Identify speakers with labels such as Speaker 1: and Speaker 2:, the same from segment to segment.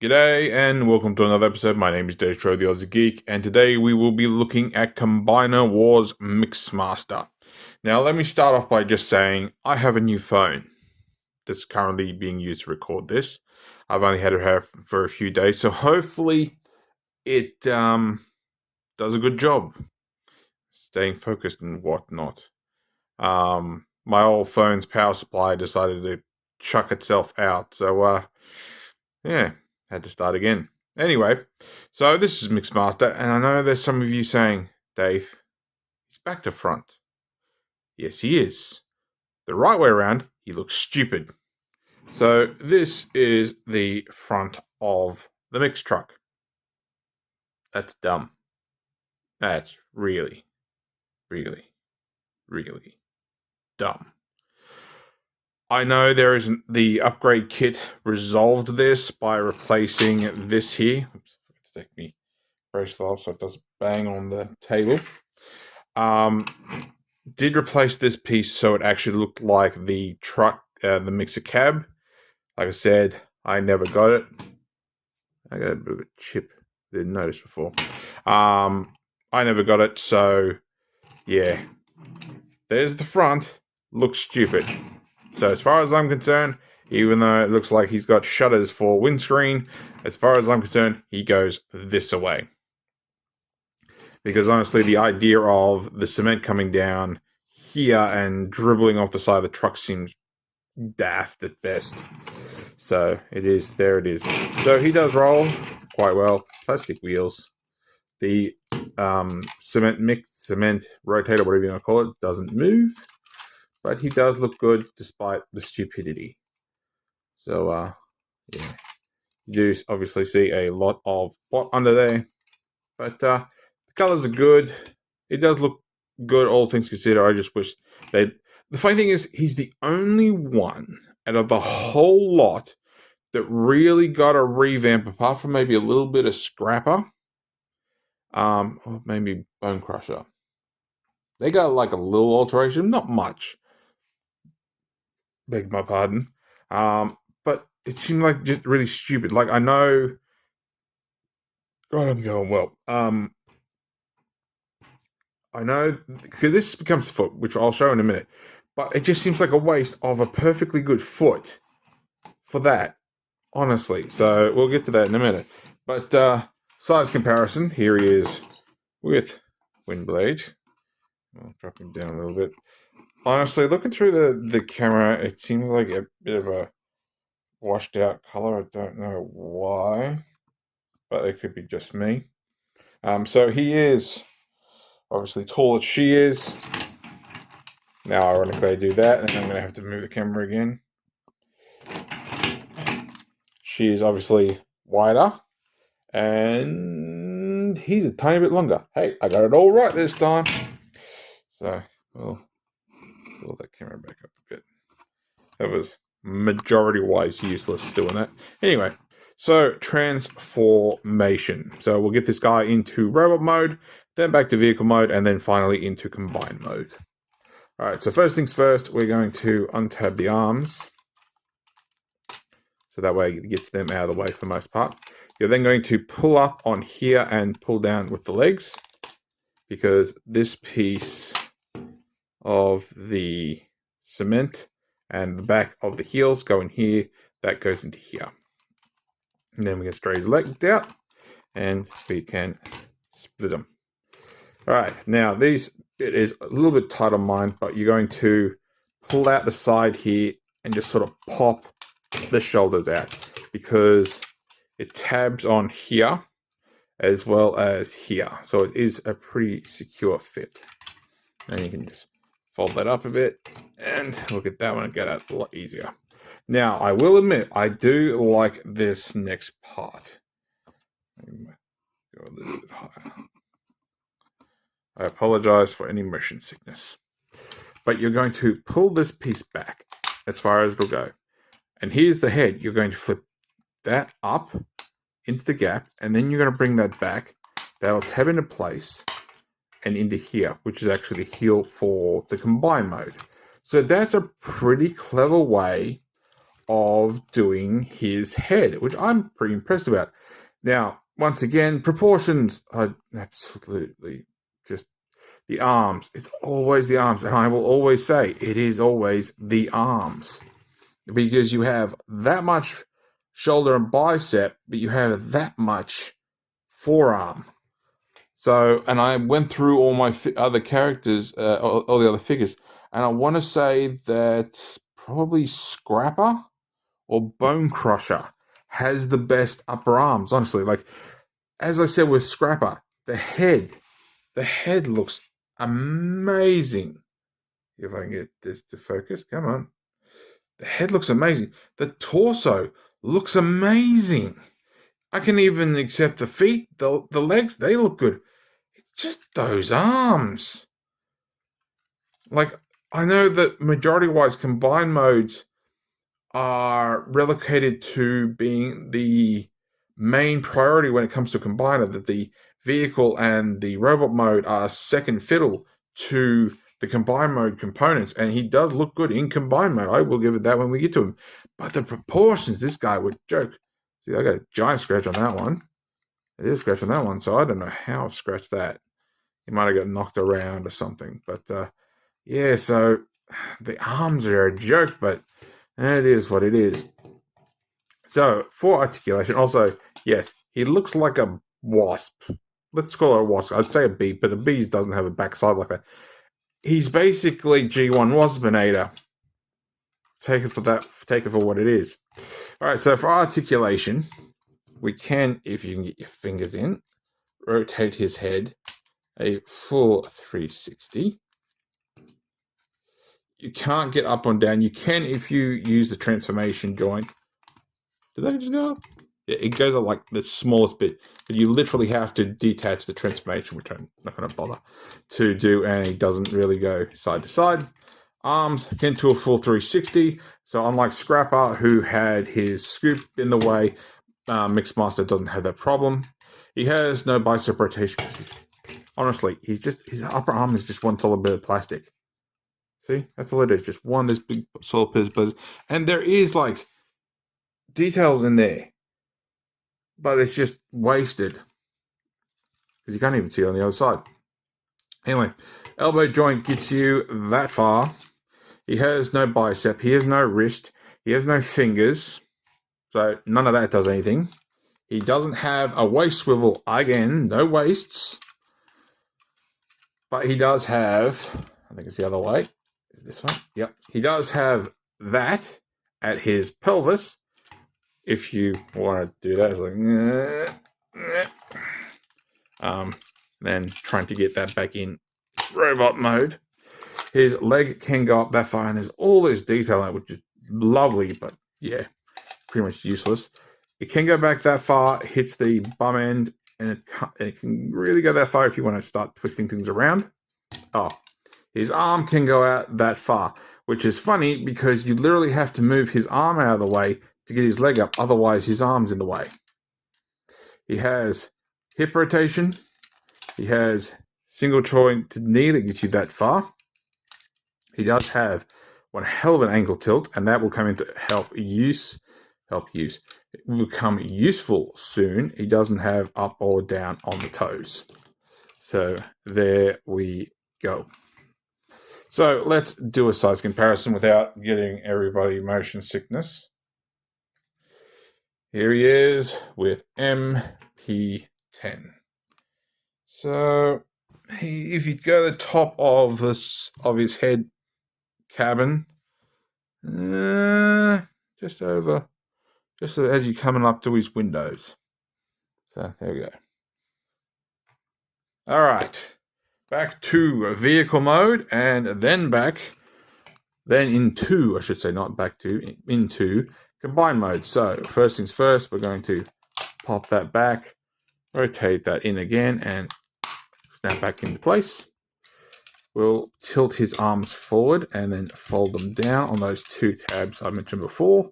Speaker 1: G'day and welcome to another episode. My name is Daethstro, the Aussie Geek, and today we will be looking at Combiner Wars Mixmaster. Now let me start off by just saying I have a new phone that's currently being used to record this. I've only had it for a few days, so hopefully it does a good job staying focused and whatnot. My old phone's power supply decided to chuck itself out, so yeah, had to start again. Anyway, so this is Mixmaster, and I know there's some of you saying, Dave, he's back to front. Yes, he is. The right way around, he looks stupid. So this is the front of the mix truck. That's dumb. That's really, really, really dumb. I know the upgrade kit resolved this by replacing this here. Oops, take me brace off so it doesn't bang on the table. Did replace this piece so it actually looked like the truck, the mixer cab. Like I said, I never got it. I got a bit of a chip. Didn't notice before. I never got it, so yeah. There's the front. Looks stupid. So as far as I'm concerned, even though it looks like he's got shutters for windscreen, as far as I'm concerned, he goes this away. Because honestly, the idea of the cement coming down here and dribbling off the side of the truck seems daft at best. So there it is. So he does roll quite well. Plastic wheels. The cement rotator, whatever you want to call it, doesn't move. But he does look good despite the stupidity. So, yeah. You do obviously see a lot of what under there. But the colors are good. It does look good, all things considered. I just wish they... The funny thing is, he's the only one out of the whole lot that really got a revamp, apart from maybe a little bit of Scrapper. Or maybe Bone Crusher. They got like a little alteration, not much. Beg my pardon. But it seemed like just really stupid. Like, I know... God, I'm going well. I know... Because this becomes foot, which I'll show in a minute. But it just seems like a waste of a perfectly good foot for that. Honestly. So, we'll get to that in a minute. But, size comparison. Here he is with Windblade. I'll drop him down a little bit. Honestly, looking through the camera, it seems like a bit of a washed out color. I don't know why, but it could be just me. So he is obviously tall as she is. Now, ironically, I do that, and I'm going to have to move the camera again. She is obviously wider, and he's a tiny bit longer. Hey, I got it all right this time. So, well... Pull that camera back up a bit. That was majority-wise useless doing that. Anyway, so transformation. So we'll get this guy into robot mode, then back to vehicle mode, and then finally into combined mode. Alright, so first things first, we're going to untab the arms. So that way it gets them out of the way for the most part. You're then going to pull up on here and pull down with the legs, because this piece of the cement and the back of the heels go in here, that goes into here. And then we can straight his legs out and we can split them. Alright, now it is a little bit tight on mine, but you're going to pull out the side here and just sort of pop the shoulders out, because it tabs on here as well as here. So it is a pretty secure fit. And you can just fold that up a bit, and look at that one, get out a lot easier. Now, I will admit, I do like this next part. Go a little bit higher. I apologize for any motion sickness. But you're going to pull this piece back as far as it'll go. And here's the head. You're going to flip that up into the gap, and then you're going to bring that back. That'll tab into place and into here, which is actually the heel for the combined mode. So that's a pretty clever way of doing his head, which I'm pretty impressed about. Now, once again, proportions are absolutely just the arms. It's always the arms, and I will always say it is always the arms, because you have that much shoulder and bicep, but you have that much forearm. So, and I went through all my other characters, all the other figures, and I want to say that probably Scrapper or Bone Crusher has the best upper arms, honestly. Like, as I said with Scrapper, the head looks amazing. If I can get this to focus, come on. The head looks amazing. The torso looks amazing. I can even accept the feet, the legs, they look good. Just those arms. Like, I know that majority-wise combined modes are relocated to being the main priority when it comes to combiner, that the vehicle and the robot mode are second fiddle to the combined mode components, and he does look good in combined mode. I will give it that when we get to him. But the proportions, this guy would joke. See, I got a giant scratch on that one. It is a scratch on that one, so I don't know how I've scratched that. He might have got knocked around or something. But, yeah, so the arms are a joke, but it is what it is. So, for articulation, also, yes, he looks like a wasp. Let's call it a wasp. I'd say a bee, but a bee doesn't have a backside like that. He's basically G1 Waspinator. Take it for what it is. All right, so for articulation, we can, if you can get your fingers in, rotate his head a full 360. You can't get up and down. You can if you use the transformation joint. Did that just go up? Yeah, it goes up like the smallest bit, but you literally have to detach the transformation, which I'm not going to bother to do, and it doesn't really go side to side. Arms again to a full 360. So unlike Scrapper, who had his scoop in the way, Mixmaster doesn't have that problem. He has no bicep rotation. Honestly, his upper arm is just one solid bit of plastic. See, that's all it is. Just one this big solid bit of plastic, and there is like details in there, but it's just wasted because you can't even see it on the other side. Anyway, elbow joint gets you that far. He has no bicep. He has no wrist. He has no fingers. So none of that does anything. He doesn't have a waist swivel. Again, no waists. But he does have, I think it's the other way. Is it this one? Yep. He does have that at his pelvis. If you want to do that, it's like, then trying to get that back in robot mode. His leg can go up that far, and there's all this detail on it, which is lovely, but yeah, pretty much useless. It can go back that far, hits the bum end, and it can really go that far if you want to start twisting things around. Oh, his arm can go out that far, which is funny because you literally have to move his arm out of the way to get his leg up, otherwise his arm's in the way. He has hip rotation. He has single joint knee that gets you that far. He does have one hell of an ankle tilt, and that will come into help use. It will become useful soon. He doesn't have up or down on the toes. So there we go. So let's do a size comparison without getting everybody motion sickness. Here he is with MP10. So if you go to the top of his head cabin, just as you're coming up to his windows. So there we go. All right, back to vehicle mode, and then into, I should say, not back to, into combine mode. So first things first, we're going to pop that back, rotate that in again, and snap back into place. We'll tilt his arms forward and then fold them down on those two tabs I mentioned before.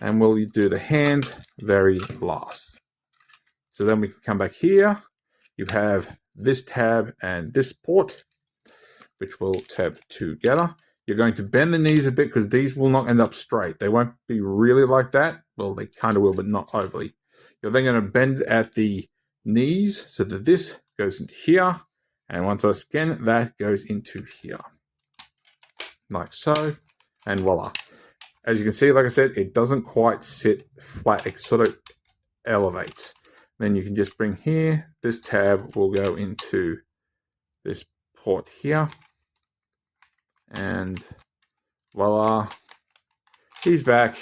Speaker 1: And we'll do the hands very last. So then we can come back here. You have this tab and this port, which will tab together. You're going to bend the knees a bit because these will not end up straight. They won't be really like that. Well, they kind of will, but not overly. You're then going to bend at the knees so that this goes into here. And once again, that goes into here. Like so. And voila. As you can see, like I said, it doesn't quite sit flat. It sort of elevates. Then you can just bring here. This tab will go into this port here. And voila, he's back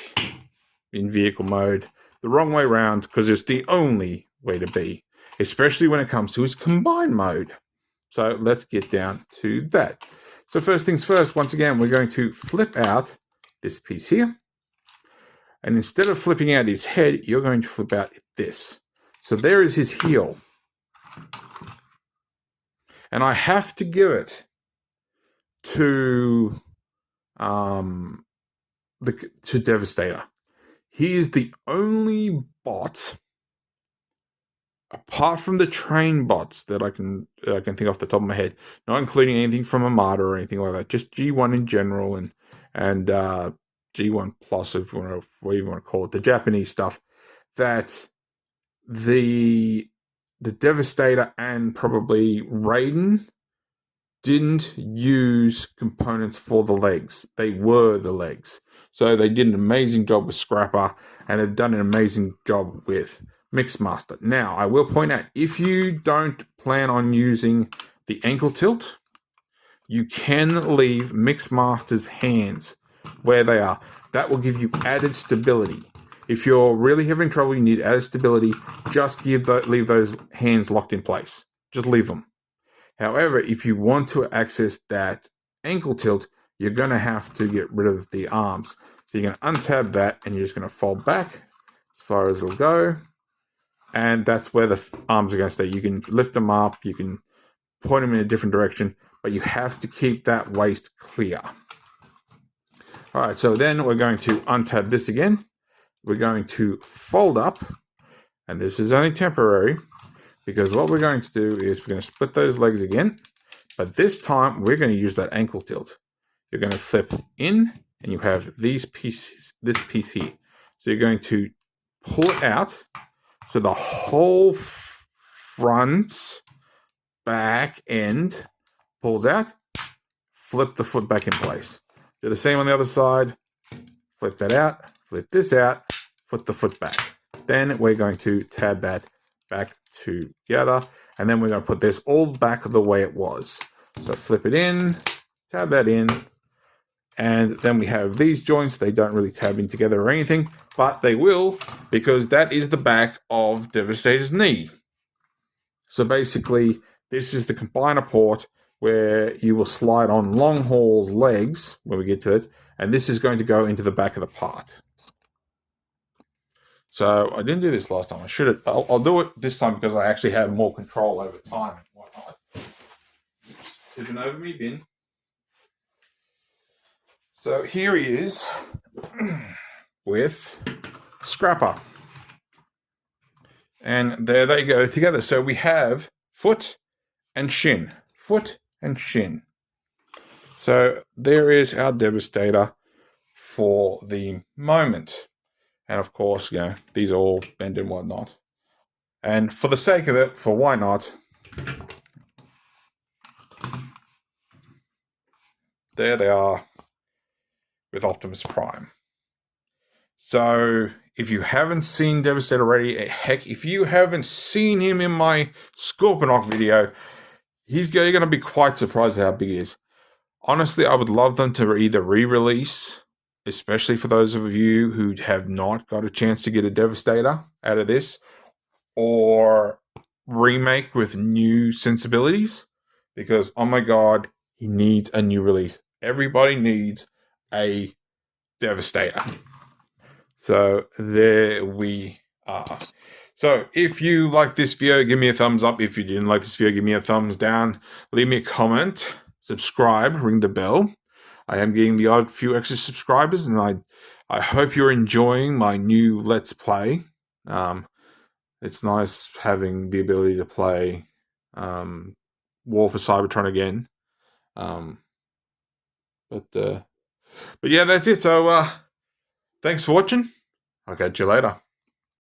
Speaker 1: in vehicle mode. The wrong way around, because it's the only way to be, especially when it comes to his combined mode. So let's get down to that. So first things first, once again, we're going to flip out this piece here. And instead of flipping out his head, you're going to flip out this. So there is his heel. And I have to give it to Daethstro. He is the only bot, apart from the train bots that I can think off the top of my head, not including anything from Armada or anything like that, just G1 in general and G1 Plus, if you want to, what you want to call it, the Japanese stuff, that the Daethstro and probably Raiden didn't use components for the legs. They were the legs. So they did an amazing job with Scrapper, and they've done an amazing job with Mixmaster. Now, I will point out, if you don't plan on using the ankle tilt, you can leave Mixmaster's hands where they are. That will give you added stability. If you're really having trouble, you need added stability, just leave those hands locked in place. Just leave them. However, if you want to access that ankle tilt, you're going to have to get rid of the arms. So you're going to untab that, and you're just going to fold back as far as it'll go. And that's where the arms are going to stay. You can lift them up, you can point them in a different direction, but you have to keep that waist clear. All right, so then we're going to untab this again. We're going to fold up, and this is only temporary, because what we're going to do is we're going to split those legs again, but this time we're going to use that ankle tilt. You're going to flip in, and you have these pieces, this piece here. So you're going to pull it out, so the whole front, back end pulls out, flip the foot back in place. Do the same on the other side, flip that out, flip this out, put the foot back. Then we're going to tab that back together, and then we're going to put this all back the way it was. So flip it in, tab that in, and then we have these joints. They don't really tab in together or anything, but they will, because that is the back of Daethstro's knee. So basically, this is the combiner port where you will slide on Longhaul's legs when we get to it, and this is going to go into the back of the part. So I didn't do this last time. I should have. I'll do it this time because I actually have more control over time and whatnot. Tipping over me bin. So here he is with Scrapper. And there they go together. So we have foot and shin. Foot and shin. So there is our Daethstro for the moment. And of course, you know, these are all bent and whatnot. And for the sake of it, for why not, there they are with Optimus Prime. So if you haven't seen Daethstro already, heck, if you haven't seen him in my Scorponok video, you're going to be quite surprised at how big he is. Honestly, I would love them to either re-release, especially for those of you who have not got a chance to get a Daethstro out of this, or remake with new sensibilities, because, oh my god, he needs a new release. Everybody needs a Daethstro. So there we are. So if you like this video, give me a thumbs up. If you didn't like this video, give me a thumbs down. Leave me a comment, subscribe, ring the bell. I am getting the odd few extra subscribers, and I hope you're enjoying my new Let's Play. It's nice having the ability to play War for Cybertron again. But yeah, that's it. So thanks for watching. I'll catch you later.